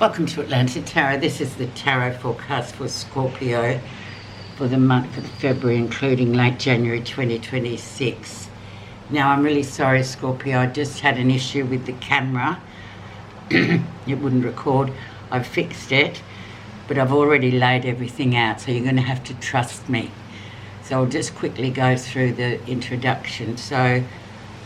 Welcome to Atlantic Tarot. This is the tarot forecast for Scorpio for the month of February, including late January 2026. Now, I'm really sorry, Scorpio. I just had an issue with the camera. It wouldn't record. I've fixed it, but I've already laid everything out, so you're going to have to trust me. So I'll just quickly go through the introduction. So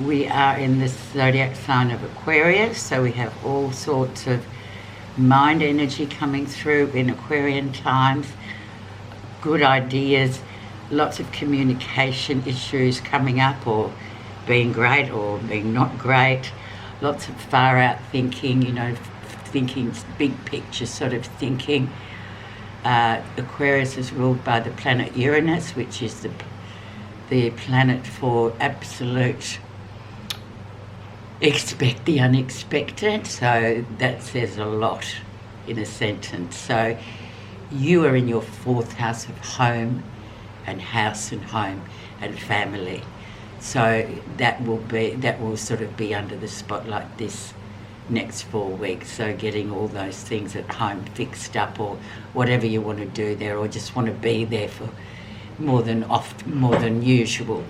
we are in the zodiac sign of Aquarius, so we have all sorts of mind energy coming through in Aquarian times, good ideas, lots of communication issues coming up, or being great or being not great, lots of far out thinking, thinking big picture sort of thinking. Aquarius is ruled by the planet Uranus, which is the planet for absolute expect the unexpected, so that says a lot in a sentence. So you are in your fourth house of home and home and family, so that will sort of be under the spotlight this next 4 weeks. So getting all those things at home fixed up, or whatever you want to do there, or just want to be there for more than usual.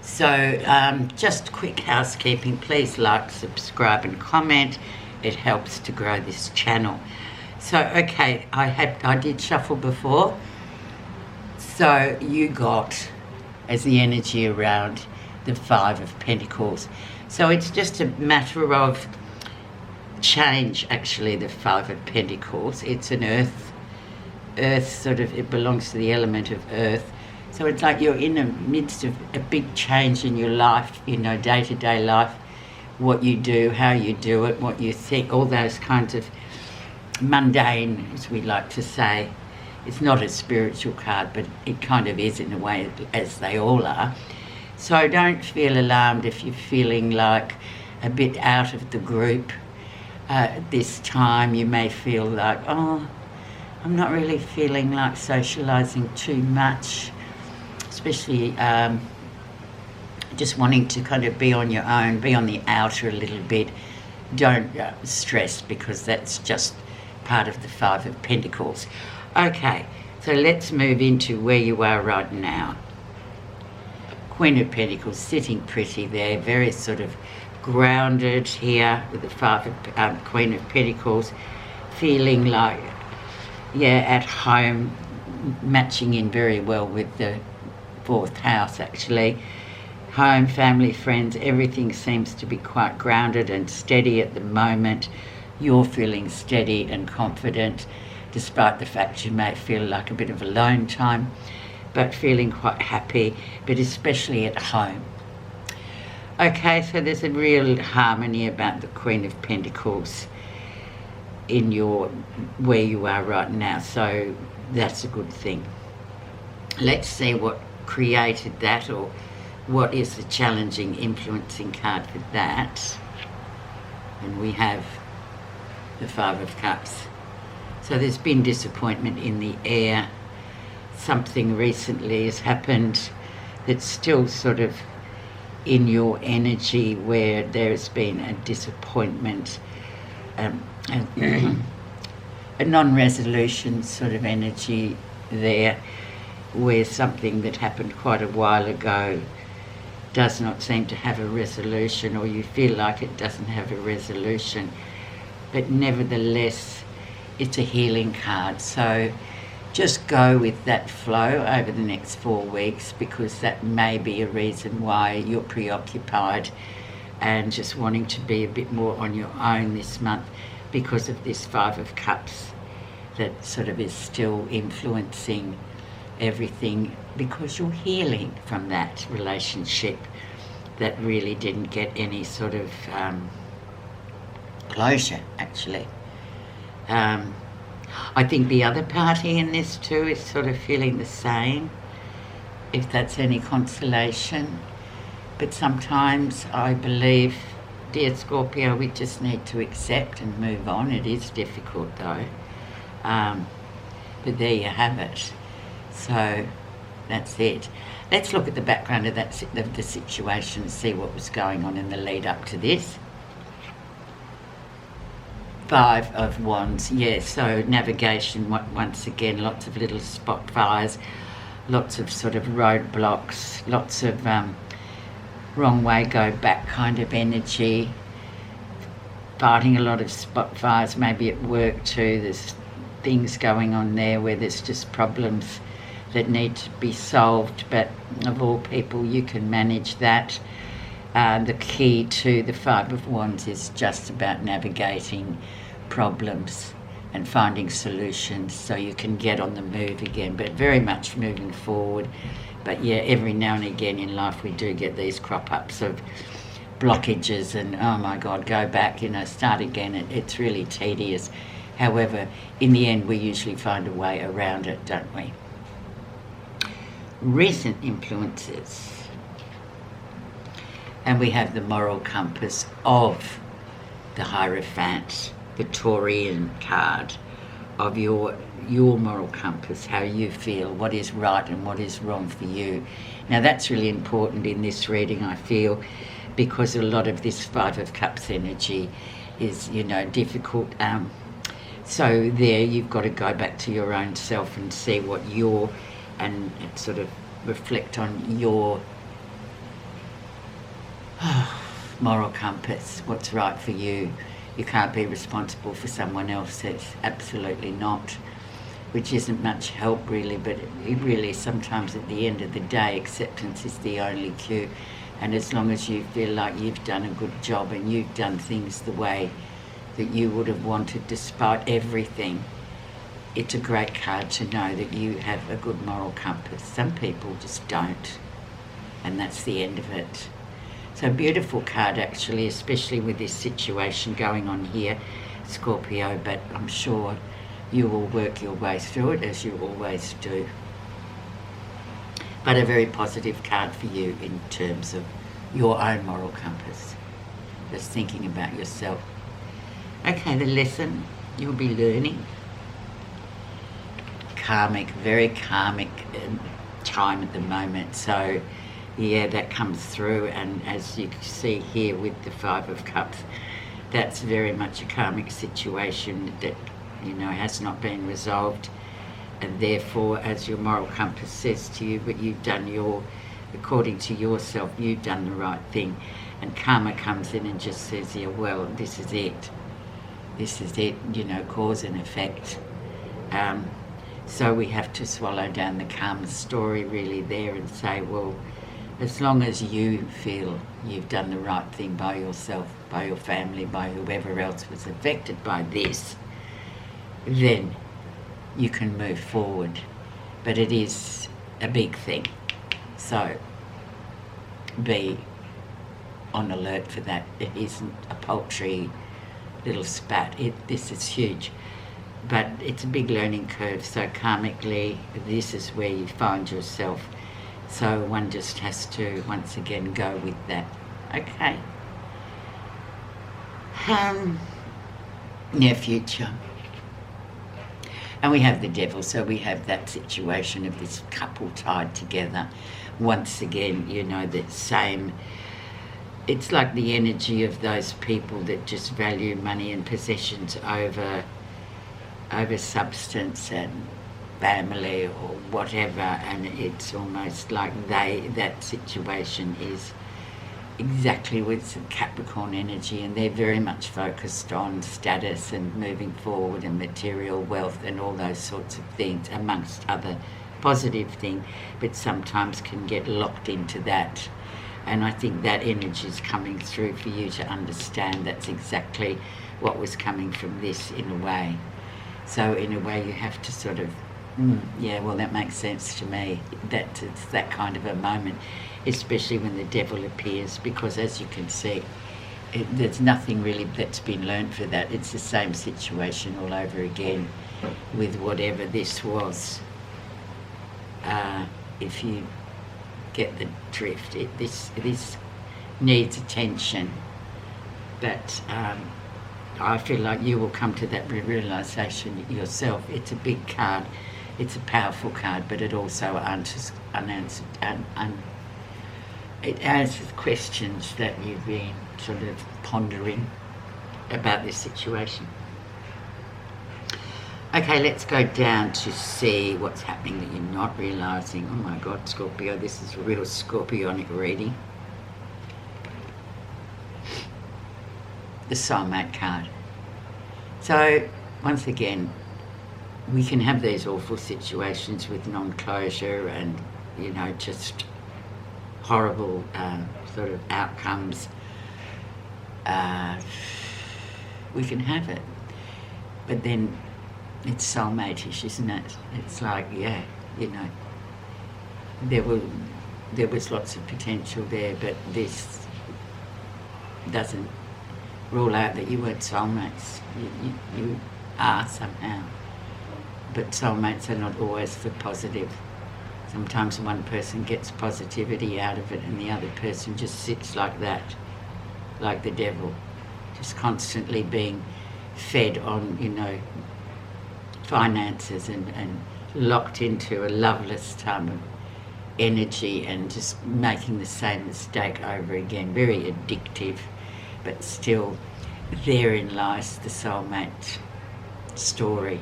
So just quick housekeeping, please like, subscribe and comment. It helps to grow this channel. So okay, I did shuffle before. So you got as the energy around the Five of Pentacles. So it's just a matter of change, actually, the Five of Pentacles. It's an earth sort of, it belongs to the element of earth. So it's like you're in the midst of a big change in your life, day-to-day life, what you do, how you do it, what you think, all those kinds of mundane, as we like to say. It's not a spiritual card, but it kind of is in a way, as they all are. So don't feel alarmed if you're feeling like a bit out of the group. This time you may feel like, oh, I'm not really feeling like socialising too much, especially just wanting to kind of be on your own, be on the outer a little bit. Don't stress, because that's just part of the Five of Pentacles. Okay, so let's move into where you are right now. Queen of Pentacles sitting pretty there, very sort of grounded here with the Queen of Pentacles, feeling like, at home, matching in very well with the fourth house, actually. Home, family, friends, everything seems to be quite grounded and steady at the moment. You're feeling steady and confident, despite the fact you may feel like a bit of alone time, but feeling quite happy, but especially at home. Okay, so there's a real harmony about the Queen of Pentacles in where you are right now, so that's a good thing. Let's see what created that, or what is the challenging influencing card for that. And we have the Five of Cups. So there's been disappointment in the air. Something recently has happened that's still sort of in your energy, where there's been a disappointment, a non-resolution sort of energy there, where something that happened quite a while ago does not seem to have a resolution, or you feel like it doesn't have a resolution. But nevertheless, it's a healing card. So just go with that flow over the next 4 weeks, because that may be a reason why you're preoccupied and just wanting to be a bit more on your own this month, because of this Five of Cups that sort of is still influencing everything, because you're healing from that relationship that really didn't get any sort of closure, actually. I think the other party in this too is sort of feeling the same, if that's any consolation. But sometimes I believe, dear Scorpio, we just need to accept and move on. It is difficult though, but there you have it. So that's it. Let's look at the background of the situation and see what was going on in the lead up to this. Five of Wands, yes. So navigation, once again, lots of little spot fires, lots of sort of roadblocks, lots of wrong way, go back kind of energy, fighting a lot of spot fires, maybe at work too. There's things going on there where there's just problems that need to be solved, but of all people, you can manage that. The key to the Five of Wands is just about navigating problems and finding solutions so you can get on the move again, but very much moving forward. But yeah, every now and again in life we do get these crop-ups of blockages and, oh my God, go back, start again. It's really tedious. However, in the end, we usually find a way around it, don't we? Recent influences. And we have the moral compass of the Hierophant, the Taurian card of your moral compass, how you feel, what is right and what is wrong for you. Now that's really important in this reading, I feel, because a lot of this Five of Cups energy is, difficult. So there you've got to go back to your own self and see what and sort of reflect on your moral compass, what's right for you. You can't be responsible for someone else. It's absolutely not, which isn't much help really, but it really sometimes at the end of the day, acceptance is the only cue. And as long as you feel like you've done a good job and you've done things the way that you would have wanted despite everything, it's a great card to know that you have a good moral compass. Some people just don't, and that's the end of it. So beautiful card actually, especially with this situation going on here, Scorpio, but I'm sure you will work your way through it as you always do. But a very positive card for you in terms of your own moral compass. Just thinking about yourself. Okay, the lesson you'll be learning. Karmic, very karmic time at the moment. So yeah, that comes through, and as you see here with the Five of Cups, that's very much a karmic situation that has not been resolved, and therefore, as your moral compass says to you, but you've done according to yourself, you've done the right thing, and karma comes in and just says, yeah, well, this is it, cause and effect. So we have to swallow down the karma story really there and say, well, as long as you feel you've done the right thing by yourself, by your family, by whoever else was affected by this, then you can move forward. But it is a big thing. So be on alert for that. It isn't a paltry little spat. This is huge. But it's a big learning curve. So karmically, this is where you find yourself. So one just has to, once again, go with that. Okay. Near future. And we have the Devil, so we have that situation of this couple tied together. Once again, that same, it's like the energy of those people that just value money and possessions over substance and family or whatever, and it's almost like that situation is exactly with Capricorn energy, and they're very much focused on status and moving forward and material wealth and all those sorts of things, amongst other positive things, but sometimes can get locked into that. And I think that energy is coming through for you to understand that's exactly what was coming from this in a way. So in a way you have to sort of, yeah, well, that makes sense to me. That it's that kind of a moment, especially when the Devil appears, because as you can see, there's nothing really that's been learned for that. It's the same situation all over again with whatever this was. If you get the drift, this needs attention, but I feel like you will come to that realization yourself. It's a big card. It's a powerful card, but it also unanswered, it answers questions that you've been sort of pondering about this situation. Okay, let's go down to see what's happening that you're not realising. Oh my God, Scorpio, this is a real scorpionic reading. The soulmate card. So, once again, we can have these awful situations with non-closure and, you know, just horrible sort of outcomes. We can have it. But then it's soulmate-ish, isn't it? It's like, yeah, you know, there was lots of potential there, but this doesn't rule out that you weren't soulmates. You are somehow. But soulmates are not always for positive. Sometimes one person gets positivity out of it and the other person just sits like that, like the devil, just constantly being fed on, you know, finances and locked into a loveless time of energy and just making the same mistake over again. Very addictive, but still therein lies the soulmate story.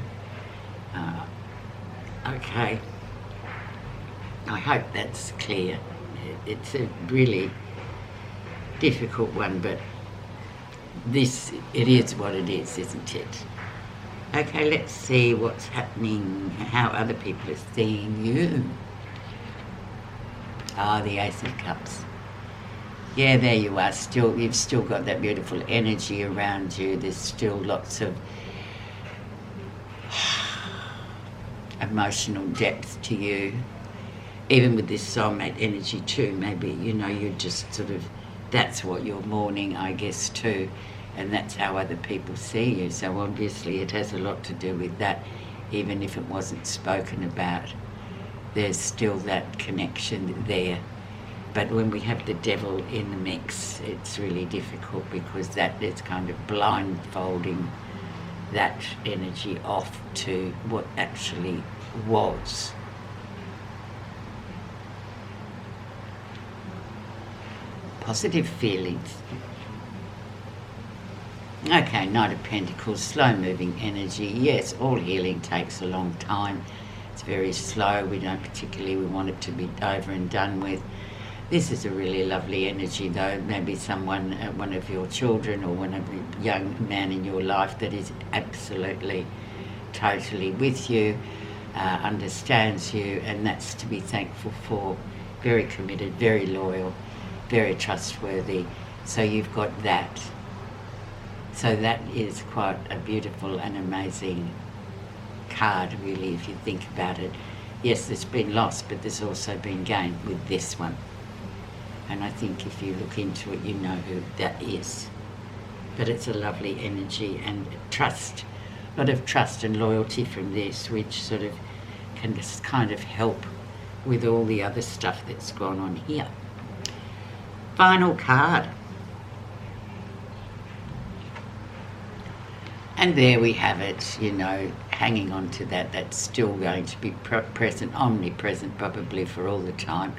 Okay, I hope that's clear. It's a really difficult one, but it is what it is, isn't it? Okay, let's see what's happening, how other people are seeing you. The Ace of Cups. Yeah, there you are. You've still got that beautiful energy around you. There's still lots of emotional depth to you. Even with this soulmate energy too, maybe, you know, you just sort of, that's what you're mourning, I guess, too. And that's how other people see you. So obviously it has a lot to do with that, even if it wasn't spoken about. There's still that connection there. But when we have the devil in the mix, it's really difficult because that is kind of blindfolding that energy off to what actually was. Positive feelings. Okay, Knight of Pentacles, slow-moving energy. Yes, all healing takes a long time. It's very slow. We want it to be over and done with. This is a really lovely energy, though. Maybe someone, one of your children or one of the young man in your life that is absolutely, totally with you, understands you, and that's to be thankful for. Very committed, very loyal, very trustworthy. So you've got that. So that is quite a beautiful and amazing card, really, if you think about it. Yes, there's been loss, but there's also been gain with this one. And I think if you look into it, you know who that is. But it's a lovely energy and trust, a lot of trust and loyalty from this, which sort of can just kind of help with all the other stuff that's gone on here. Final card. And there we have it, you know, hanging on to that. That's still going to be present, omnipresent probably for all the time.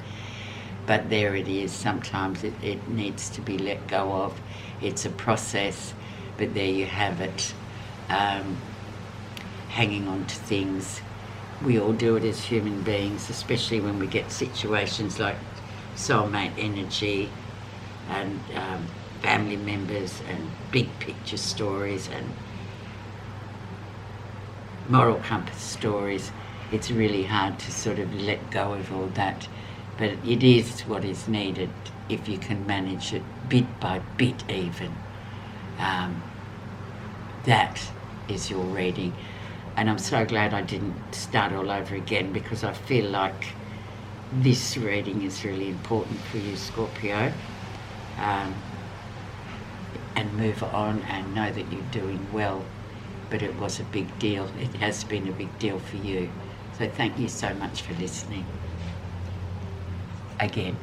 But there it is. Sometimes it needs to be let go of. It's a process, but there you have it. Hanging on to things. We all do it as human beings, especially when we get situations like soulmate energy and family members and big picture stories and moral compass stories. It's really hard to sort of let go of all that, but it is what is needed if you can manage it bit by bit even. That is your reading, and I'm so glad I didn't start all over again, because I feel like this reading is really important for you, Scorpio. And move on and know that you're doing well. But it was a big deal. It has been a big deal for you. So thank you so much for listening. Again.